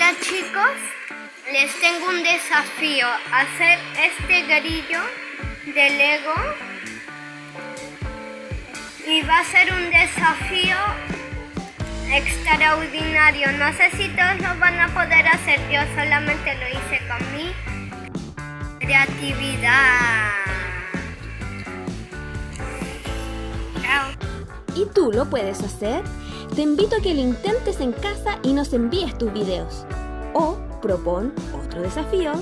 Hola chicos, les tengo un desafío, hacer este grillo de Lego y va a ser un desafío extraordinario. No sé si todos lo van a poder hacer, yo solamente lo hice con mi creatividad. Chao. ¿Y tú lo puedes hacer? Te invito a que lo intentes en casa y nos envíes tus videos. O propon otro desafío